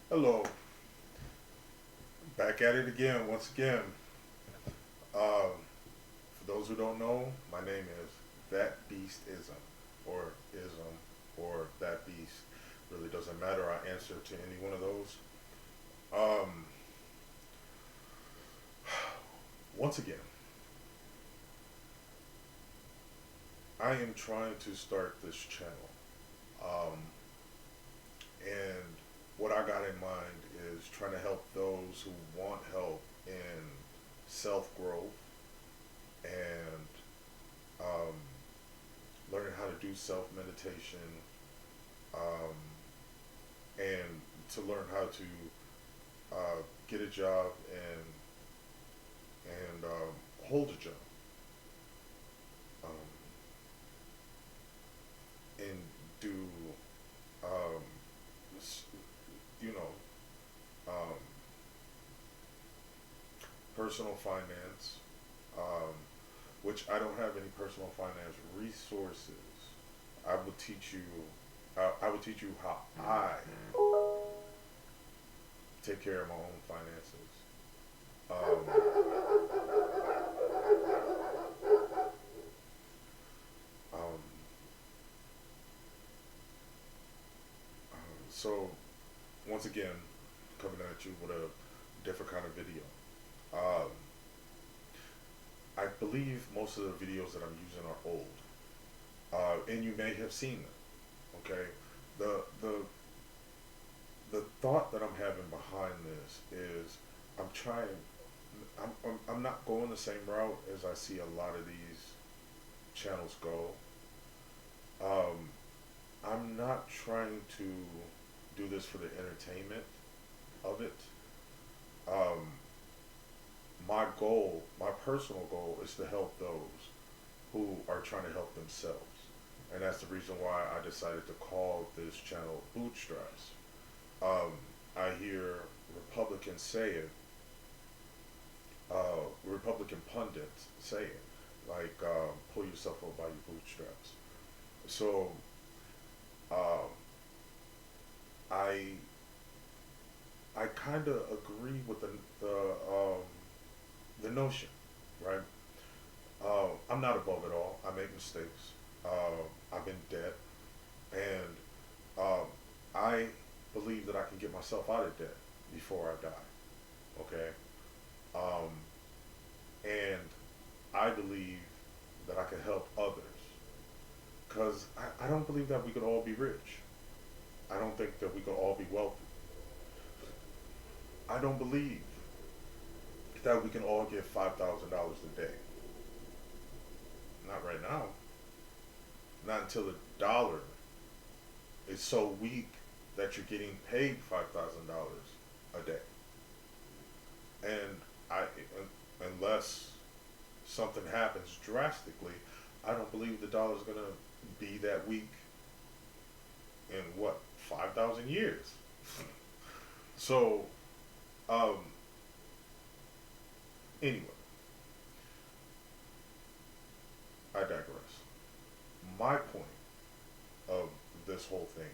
Hello, back at it again, once again. For those who don't know, my name is That Beast Ism, or Ism, or That Beast. Really doesn't matter. I answer to any one of those. Um, Once again, I am trying to start this channel. Um, and what I got in mind is trying to help those who want help in self growth and um, learning how to do self meditation, um, and to learn how to get a job and hold a job, um, and do um, you know um, personal finance, um, which I don't have any personal finance resources. I will teach you. I will teach you how I take care of my own finances. Um, so once again, coming at you with a different kind of video. Um, I believe most of the videos that I'm using are old, and you may have seen them. Okay, the the the thought that I'm having behind this is I'm trying. I'm not going the same route as I see a lot of these channels go. Um, I'm not trying to do this for the entertainment of it. Um, my goal, my personal goal, is to help those who are trying to help themselves. And that's the reason why I decided to call this channel Bootstraps. Um, I hear Republicans say it, Republican pundits say it, like pull yourself up by your bootstraps. So um, I I kind of agree with the notion, right? I'm not above it all. I make mistakes. I'm in debt, and um, I believe that I can get myself out of debt before I die. Okay, um, and I believe that I can help others because I don't believe that we could all be rich. I don't think that we could all be wealthy. I don't believe that we can all get $5,000 a day. Not right now. Not until the dollar is so weak that you're getting paid $5,000 a day. And unless something happens drastically, I don't believe the dollar is gonna be that weak in what 5,000 years. So um, anyway, I digress. My point of this whole thing,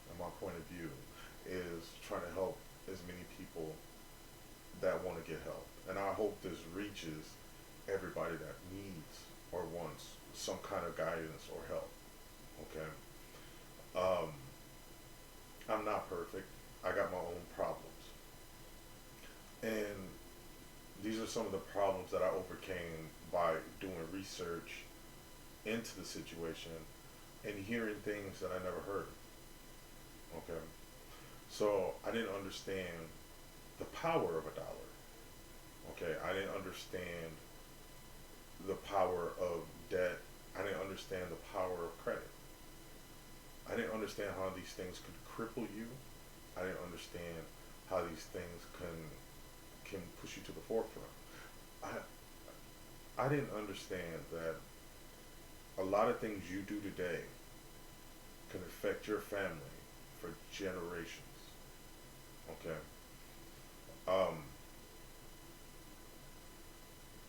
and my point of view, is trying to help as many people that want to get help. And I hope this reaches everybody that needs or wants some kind of guidance or help. Okay. Um, I'm not perfect. I got my own problems. And these are some of the problems that I overcame by doing research into the situation and hearing things that I never heard. Okay. So I didn't understand the power of a dollar. Okay. I didn't understand the power of debt. I didn't understand the power of credit. I didn't understand how these things could cripple you. I didn't understand how these things can push you to the forefront. I I didn't understand that a lot of things you do today can affect your family for generations. Okay. Um,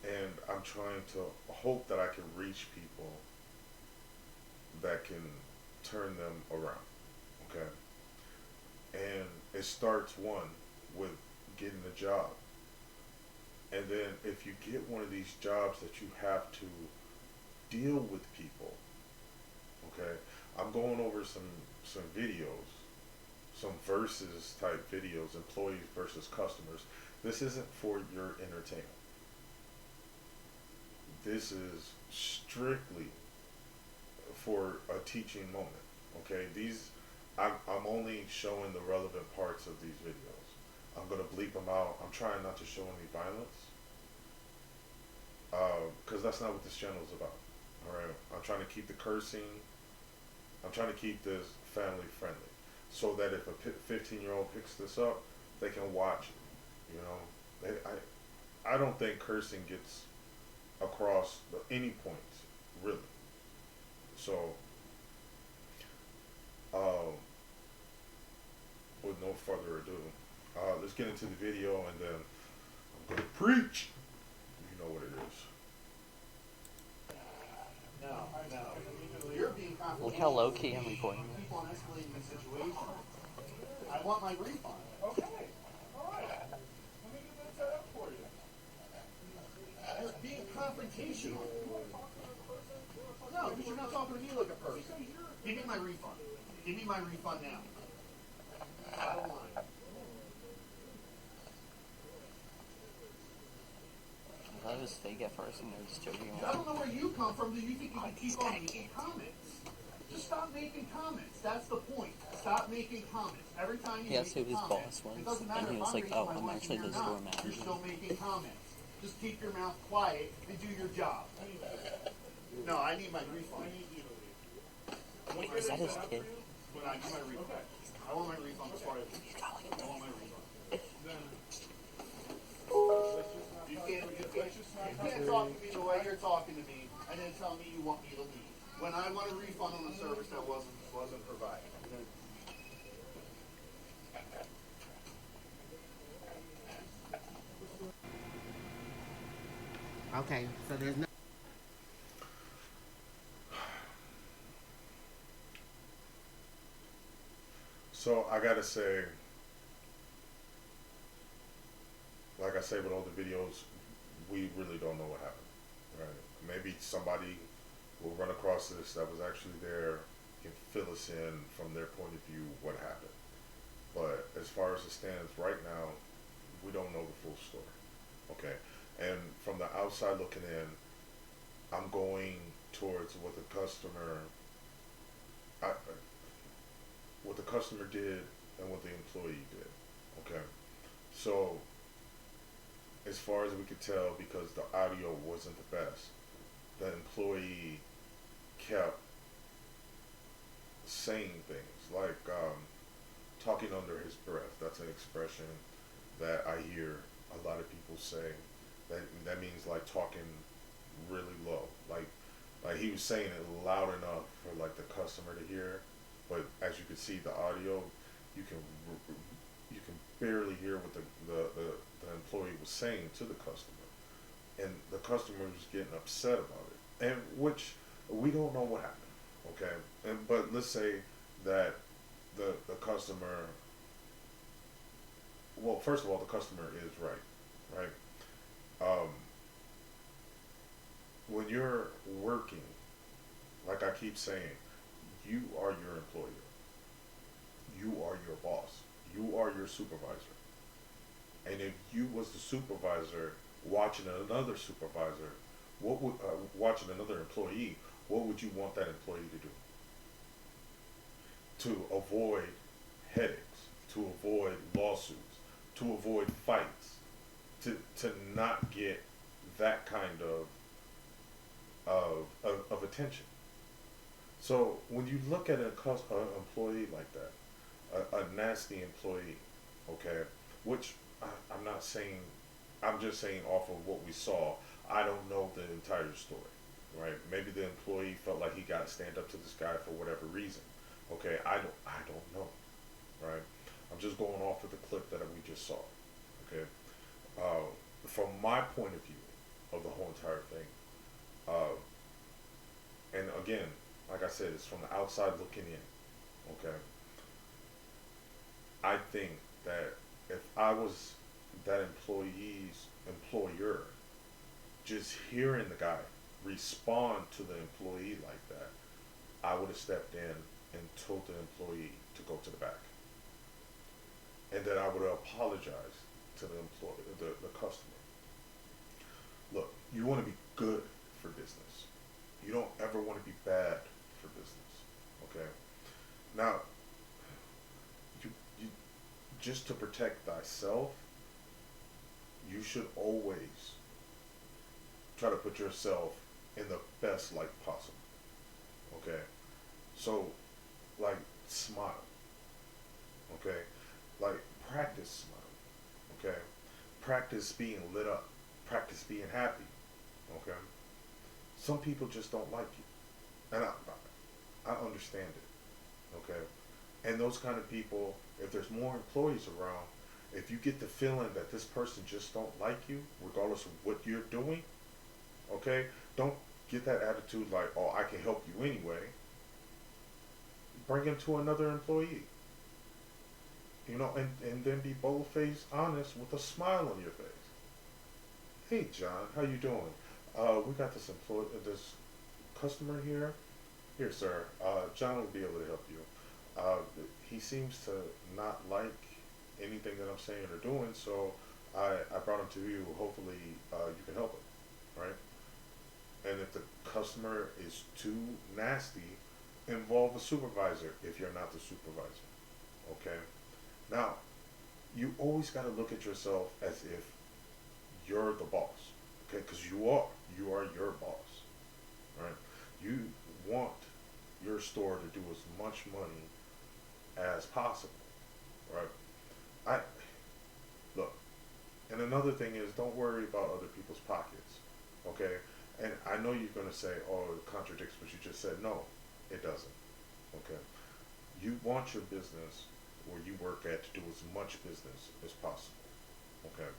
and I'm trying to hope that I can reach people that can turn them around. Okay. And it starts one with getting a job, and then if you get one of these jobs that you have to deal with people, okay, I'm going over some videos, some versus type videos, employees versus customers. This isn't for your entertainment. This is strictly for a teaching moment. Okay, I'm only showing the relevant parts of these videos. I'm gonna bleep them out. I'm trying not to show any violence, because that's not what this channel is about. All right, I'm trying to keep the cursing. I'm trying to keep this family friendly, so that if a 15-year-old picks this up, they can watch it. You know, I don't think cursing gets across any points really. So, um, with no further ado, let's get into the video, and then I'm gonna preach. You know what it is. No, no. You're being confidential. Look how low key I'm recording. Keep on escalating the situation. I want my refund. Okay. All right. Let me get that set up for you. You're being confrontational. No, because you're not talking to me like a person. Give me my refund. Give me my refund now. Bottom line. I thought it was fake at first and they were just joking I around. don't know where you come from that you think you can keep on making comments. Just stop making comments. That's the point. Stop making comments. Every time you He make asked who a his comment, boss was, it doesn't and matter he if was I'm like, raising "Oh, my I'm voice actually and the you're store not. manager." You're still making comments. Just keep your mouth quiet and do your job. No, I need my refund. Is that his kid? No, I need my refund. I want my refund before I leave. I want my refund. You can't talk to me the way you're talking to me and then tell me you want me to leave. When I want a refund on a service that wasn't provided. Okay, so there's no. So I gotta say, like I say with all the videos, we really don't know what happened. Right? Maybe somebody will run across this that was actually there, can fill us in from their point of view what happened. But as far as it stands right now, we don't know the full story. Okay, and from the outside looking in, I'm going towards what the customer, I, what the customer did and what the employee did. Okay, so as far as we could tell, because the audio wasn't the best, the employee kept saying things like talking under his breath. That's an expression that I hear a lot of people say. That means like talking really low, like he was saying it loud enough for like the customer to hear, but as you can see the audio, you can barely hear what the employee was saying to the customer, and the customer was getting upset about it, and which we don't know what happened. Okay, but let's say that the customer, well, first of all, the customer is right. When you're working, like I keep saying, you are your employer. You are your boss. You are your supervisor. And if you was the supervisor watching another supervisor, what would watching another employee, what would you want that employee to do? To avoid headaches, to avoid lawsuits, to avoid fights, to not get that kind of attention. So when you look at an employee like that, a nasty employee, okay, which I'm not saying, I'm just saying off of what we saw. I don't know the entire story, right? Maybe the employee felt like he got to stand up to this guy for whatever reason. Okay, I don't know, right? I'm just going off of the clip that we just saw. Okay, from my point of view of the whole entire thing, and again, like I said, it's from the outside looking in. Okay, I think that if I was that employee's employer, just hearing the guy respond to the employee like that, I would have stepped in and told the employee to go to the back. And then I would have apologized to the employee, the customer. Look, you want to be good for business. You don't ever want to be bad for business. Okay? Now, you just to protect thyself, you should always try to put yourself in the best light possible. Okay? So, like, smile. Okay? Like, practice smiling. Okay? Practice being lit up. Practice being happy. Okay? Some people just don't like you. And I understand it. Okay? And those kind of people, if there's more employees around, if you get the feeling that this person just don't like you, regardless of what you're doing, okay, don't get that attitude like, oh, I can help you anyway. Bring him to another employee. You know, and then be bold-faced, honest, with a smile on your face. Hey, John, how you doing? We got this customer here. Here, sir. John will be able to help you. He seems to not like anything that I'm saying or doing, so I brought him to you. Hopefully, you can help him, right? And if the customer is too nasty, involve a supervisor if you're not the supervisor, okay? Now, you always got to look at yourself as if you're the boss, okay? Because you are your boss, right? You want your store to do as much money as possible, right? Look, and another thing is, don't worry about other people's pockets, okay? And I know you're going to say, oh, it contradicts what you just said. No, it doesn't, okay? You want your business where you work at to do as much business as possible, okay?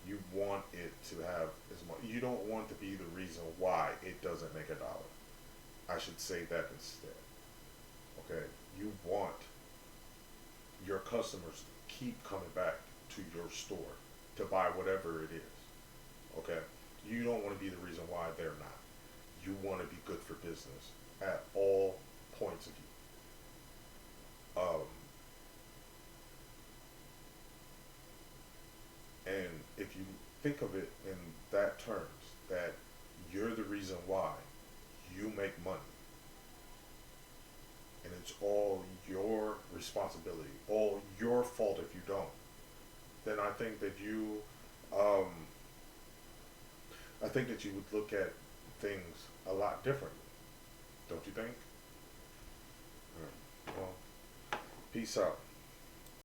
You want it to have as much. You don't want to be the reason why it doesn't make $1. I should say that instead, okay? You want your customers to keep coming back to your store to buy whatever it is, okay? You don't want to be the reason why they're not. You want to be good for business at all points of view. And if you think of it in that terms, that you're the reason why you make money, and it's all your responsibility, all your fault if you don't, then I think that you would look at things a lot differently. Don't you think? All right. Well, peace out.